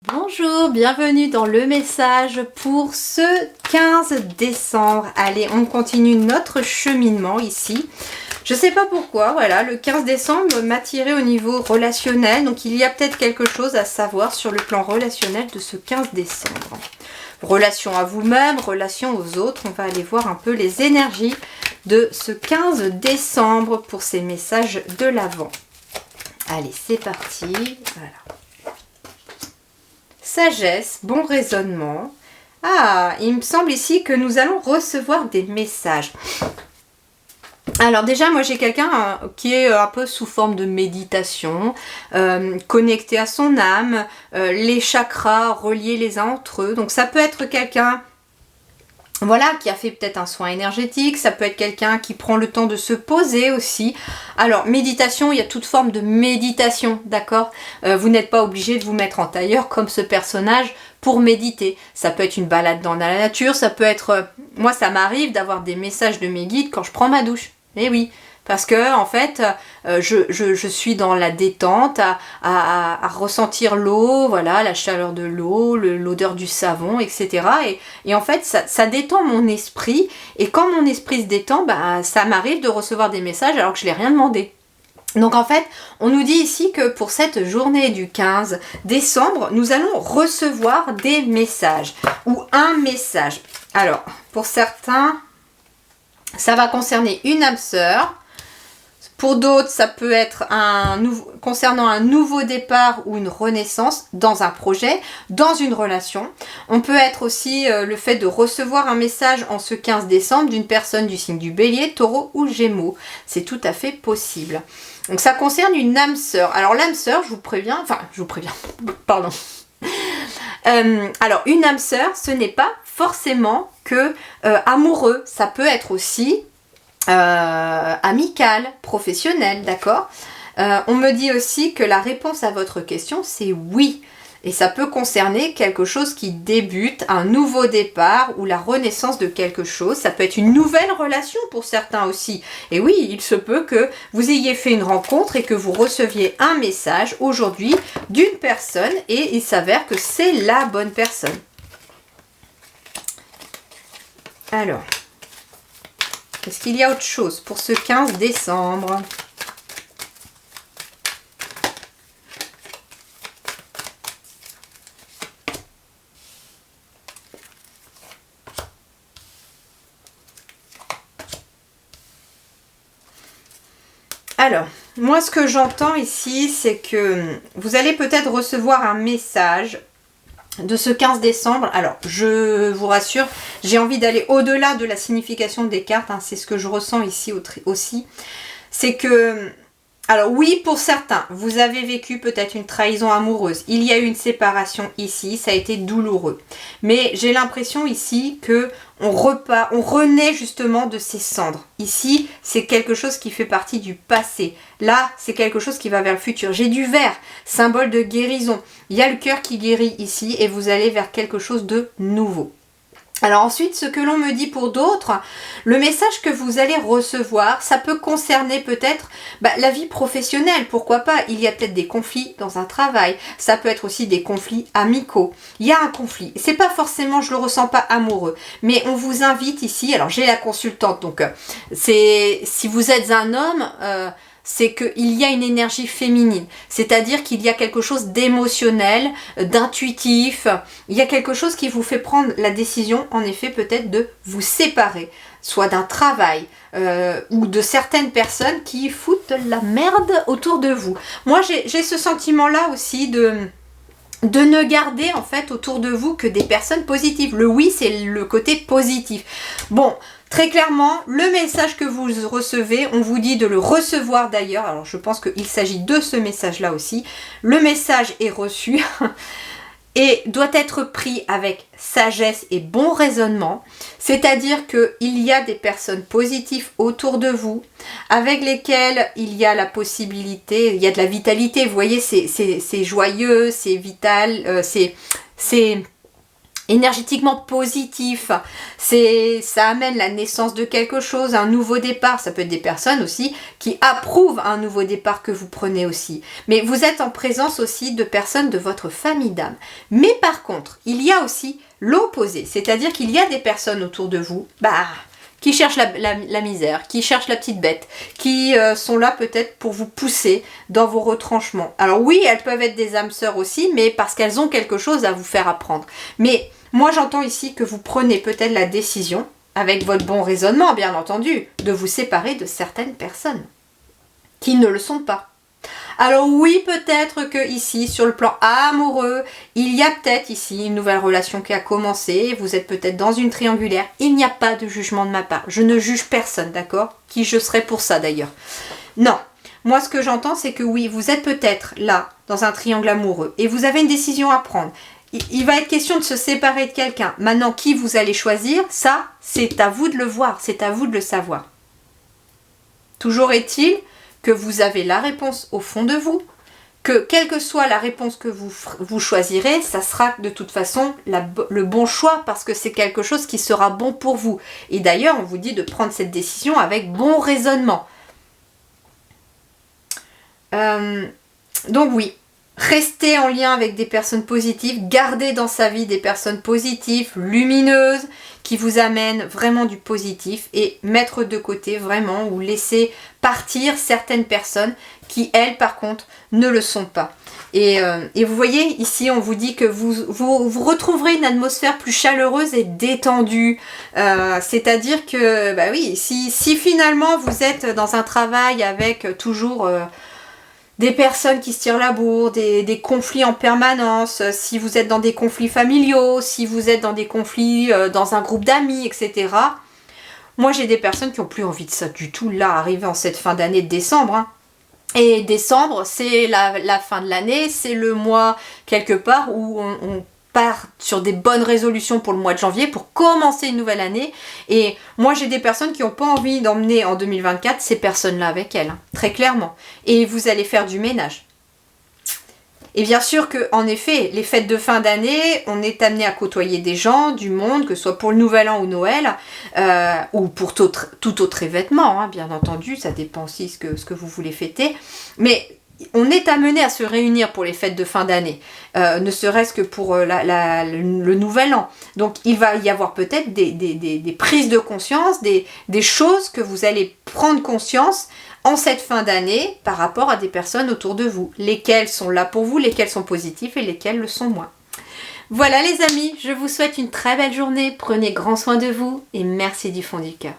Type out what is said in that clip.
Bonjour, bienvenue dans le message pour ce 15 décembre. Allez, on continue notre cheminement ici. Je sais pas pourquoi, voilà, le 15 décembre m'a tiré au niveau relationnel. Donc il y a peut-être quelque chose à savoir sur le plan relationnel de ce 15 décembre. Relation à vous-même, relation aux autres. On va aller voir un peu les énergies de ce 15 décembre pour ces messages de l'Avent. Allez, c'est parti. Voilà. Sagesse, bon raisonnement. Ah, il me semble ici que nous allons recevoir des messages. Alors déjà, moi j'ai quelqu'un qui est un peu sous forme de méditation, connecté à son âme, les chakras reliés les uns entre eux. Donc ça peut être quelqu'un, voilà, qui a fait peut-être un soin énergétique, ça peut être quelqu'un qui prend le temps de se poser aussi. Alors, méditation, il y a toute forme de méditation, d'accord ? Vous n'êtes pas obligé de vous mettre en tailleur comme ce personnage pour méditer. Ça peut être une balade dans la nature, ça peut être... moi, ça m'arrive d'avoir des messages de mes guides quand je prends ma douche. Eh oui, parce que en fait, je suis dans la détente, à ressentir l'eau, voilà, la chaleur de l'eau, l'odeur du savon, etc. Et en fait, ça détend mon esprit. Et quand mon esprit se détend, bah, ça m'arrive de recevoir des messages alors que je n'ai rien demandé. Donc en fait, on nous dit ici que pour cette journée du 15 décembre, nous allons recevoir des messages ou un message. Alors, pour certains, ça va concerner une âme sœur. Pour d'autres, ça peut être concernant un nouveau départ ou une renaissance dans un projet, dans une relation. On peut être aussi le fait de recevoir un message en ce 15 décembre d'une personne du signe du Bélier, Taureau ou Gémeaux. C'est tout à fait possible. Donc ça concerne une âme sœur. Alors l'âme sœur, je vous préviens, pardon. Alors une âme sœur, ce n'est pas forcément que amoureux. Ça peut être aussi amical, professionnel, d'accord ? On me dit aussi que la réponse à votre question, c'est oui. Et ça peut concerner quelque chose qui débute, un nouveau départ ou la renaissance de quelque chose. Ça peut être une nouvelle relation pour certains aussi. Et oui, il se peut que vous ayez fait une rencontre et que vous receviez un message aujourd'hui d'une personne et il s'avère que c'est la bonne personne. Alors, est-ce qu'il y a autre chose pour ce 15 décembre ? Alors, moi ce que j'entends ici, c'est que vous allez peut-être recevoir un message de ce 15 décembre. Alors, je vous rassure, j'ai envie d'aller au-delà de la signification des cartes, hein, c'est ce que je ressens ici aussi. C'est que, alors oui, pour certains, vous avez vécu peut-être une trahison amoureuse. Il y a eu une séparation ici, ça a été douloureux. Mais j'ai l'impression ici que on renaît justement de ces cendres. Ici, c'est quelque chose qui fait partie du passé. Là, c'est quelque chose qui va vers le futur. J'ai du vert, symbole de guérison. Il y a le cœur qui guérit ici et vous allez vers quelque chose de nouveau. Alors ensuite, ce que l'on me dit pour d'autres, le message que vous allez recevoir, ça peut concerner peut-être la vie professionnelle, pourquoi pas. Il y a peut-être des conflits dans un travail, ça peut être aussi des conflits amicaux. Il y a un conflit, c'est pas forcément, je le ressens pas amoureux, mais on vous invite ici, alors j'ai la consultante, donc c'est si vous êtes un homme... c'est qu'il y a une énergie féminine, c'est-à-dire qu'il y a quelque chose d'émotionnel, d'intuitif, il y a quelque chose qui vous fait prendre la décision, en effet, peut-être de vous séparer, soit d'un travail ou de certaines personnes qui foutent la merde autour de vous. Moi, j'ai ce sentiment-là aussi de ne garder en fait autour de vous que des personnes positives. Le oui, c'est le côté positif. Bon, très clairement, le message que vous recevez, on vous dit de le recevoir d'ailleurs. Alors, je pense qu'il s'agit de ce message-là aussi. Le message est reçu et doit être pris avec sagesse et bon raisonnement. C'est-à-dire qu'il y a des personnes positives autour de vous avec lesquelles il y a la possibilité, il y a de la vitalité. Vous voyez, c'est joyeux, c'est vital, c'est énergétiquement positif, ça amène la naissance de quelque chose, un nouveau départ. Ça peut être des personnes aussi qui approuvent un nouveau départ que vous prenez aussi. Mais vous êtes en présence aussi de personnes de votre famille d'âme. Mais par contre, il y a aussi l'opposé, c'est-à-dire qu'il y a des personnes autour de vous, qui cherchent la misère, qui cherchent la petite bête, qui sont là peut-être pour vous pousser dans vos retranchements. Alors oui, elles peuvent être des âmes sœurs aussi, mais parce qu'elles ont quelque chose à vous faire apprendre. Mais moi j'entends ici que vous prenez peut-être la décision, avec votre bon raisonnement bien entendu, de vous séparer de certaines personnes qui ne le sont pas. Alors oui, peut-être que ici, sur le plan amoureux, il y a peut-être ici une nouvelle relation qui a commencé, vous êtes peut-être dans une triangulaire, il n'y a pas de jugement de ma part, je ne juge personne, d'accord? Qui je serais pour ça d'ailleurs? Non, moi ce que j'entends c'est que oui, vous êtes peut-être là, dans un triangle amoureux, et vous avez une décision à prendre. Il va être question de se séparer de quelqu'un. Maintenant, qui vous allez choisir, ça, c'est à vous de le voir, c'est à vous de le savoir. Toujours est-il que vous avez la réponse au fond de vous, que quelle que soit la réponse que vous choisirez, ça sera de toute façon le bon choix parce que c'est quelque chose qui sera bon pour vous. Et d'ailleurs, on vous dit de prendre cette décision avec bon raisonnement. Donc oui, restez en lien avec des personnes positives, gardez dans sa vie des personnes positives, lumineuses, qui vous amènent vraiment du positif et mettre de côté vraiment ou laisser partir certaines personnes qui, elles, par contre, ne le sont pas. Et vous voyez, ici, on vous dit que vous retrouverez une atmosphère plus chaleureuse et détendue. C'est-à-dire que, oui, si finalement vous êtes dans un travail avec toujours... des personnes qui se tirent la bourre, des conflits en permanence, si vous êtes dans des conflits familiaux, si vous êtes dans des conflits dans un groupe d'amis, etc. Moi, j'ai des personnes qui n'ont plus envie de ça du tout, là, arrivé en cette fin d'année de décembre. Hein. Et décembre, c'est la fin de l'année, c'est le mois, quelque part, où on part sur des bonnes résolutions pour le mois de janvier, pour commencer une nouvelle année. Et moi, j'ai des personnes qui n'ont pas envie d'emmener en 2024 ces personnes-là avec elles, hein, très clairement. Et vous allez faire du ménage. Et bien sûr que, en effet, les fêtes de fin d'année, on est amené à côtoyer des gens, du monde, que ce soit pour le Nouvel An ou Noël, ou pour tout autre événement, hein, bien entendu, ça dépend aussi ce que vous voulez fêter. Mais on est amené à se réunir pour les fêtes de fin d'année, ne serait-ce que pour le Nouvel An. Donc il va y avoir peut-être des prises de conscience, des choses que vous allez prendre conscience en cette fin d'année par rapport à des personnes autour de vous. Lesquelles sont là pour vous, lesquelles sont positives et lesquelles le sont moins. Voilà les amis, je vous souhaite une très belle journée, prenez grand soin de vous et merci du fond du cœur.